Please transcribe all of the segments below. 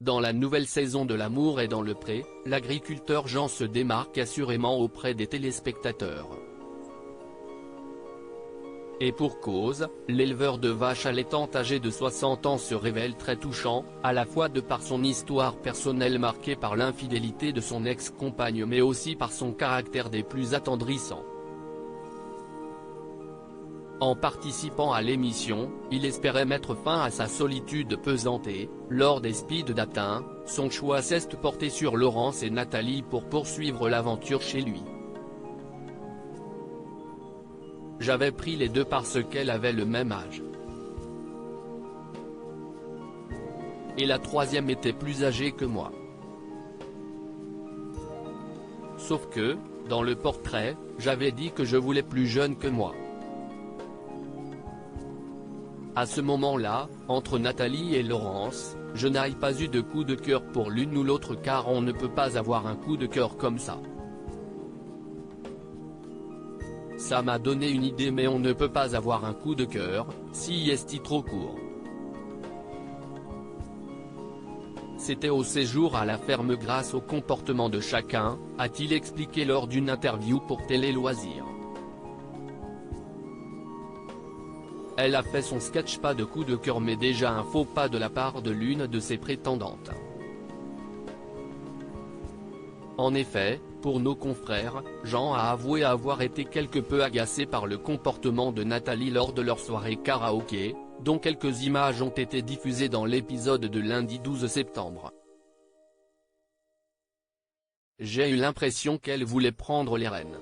Dans la nouvelle saison de L'amour est dans le pré, l'agriculteur Jean se démarque assurément auprès des téléspectateurs. Et pour cause, l'éleveur de vaches allaitantes âgé de 60 ans se révèle très touchant, à la fois de par son histoire personnelle marquée par l'infidélité de son ex-compagne mais aussi par son caractère des plus attendrissants. En participant à l'émission, il espérait mettre fin à sa solitude pesante et, lors des speed dating, son choix s'est porté sur Laurence et Nathalie pour poursuivre l'aventure chez lui. J'avais pris les deux parce qu'elles avaient le même âge. Et la troisième était plus âgée que moi. Sauf que, dans le portrait, j'avais dit que je voulais plus jeune que moi. À ce moment-là, entre Nathalie et Laurence, je n'ai pas eu de coup de cœur pour l'une ou l'autre car on ne peut pas avoir un coup de cœur comme ça. Ça m'a donné une idée mais on ne peut pas avoir un coup de cœur, si est trop court. C'était au séjour à la ferme grâce au comportement de chacun, a-t-il expliqué lors d'une interview pour Télé Loisirs. Elle a fait son sketch pas de coup de cœur mais déjà un faux pas de la part de l'une de ses prétendantes. En effet, pour nos confrères, Jean a avoué avoir été quelque peu agacé par le comportement de Nathalie lors de leur soirée karaoké, dont quelques images ont été diffusées dans l'épisode de lundi 12 septembre. J'ai eu l'impression qu'elle voulait prendre les rênes.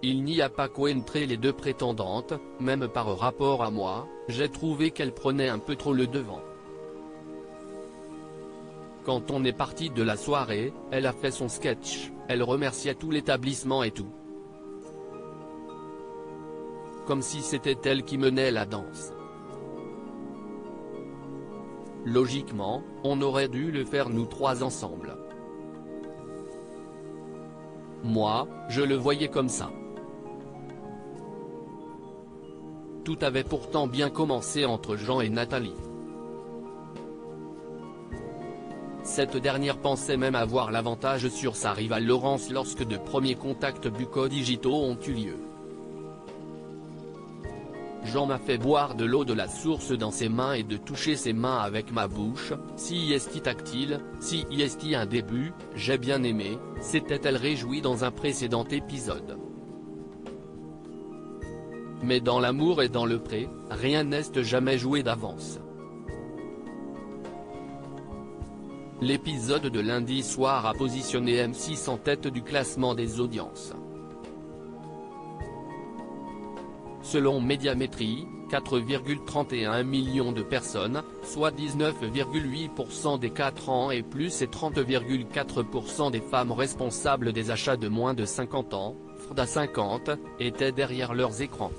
Il n'y a pas qu'entre les deux prétendantes, même par rapport à moi, j'ai trouvé qu'elle prenait un peu trop le devant. Quand on est parti de la soirée, elle a fait son sketch, elle remerciait tout l'établissement et tout. Comme si c'était elle qui menait la danse. Logiquement, on aurait dû le faire nous trois ensemble. Moi, je le voyais comme ça. Tout avait pourtant bien commencé entre Jean et Nathalie. Cette dernière pensait même avoir l'avantage sur sa rivale Laurence lorsque de premiers contacts bucco-digitaux ont eu lieu. Jean m'a fait boire de l'eau de la source dans ses mains et de toucher ses mains avec ma bouche, si est tactile, si est un début, j'ai bien aimé, s'était-elle réjouie dans un précédent épisode. Mais dans L'amour et dans le pré, rien n'est jamais joué d'avance. L'épisode de lundi soir a positionné M6 en tête du classement des audiences. Selon Médiamétrie, 4,31 millions de personnes, soit 19,8% des 4 ans et plus et 30,4% des femmes responsables des achats de moins de 50 ans, FRDA 50, étaient derrière leurs écrans.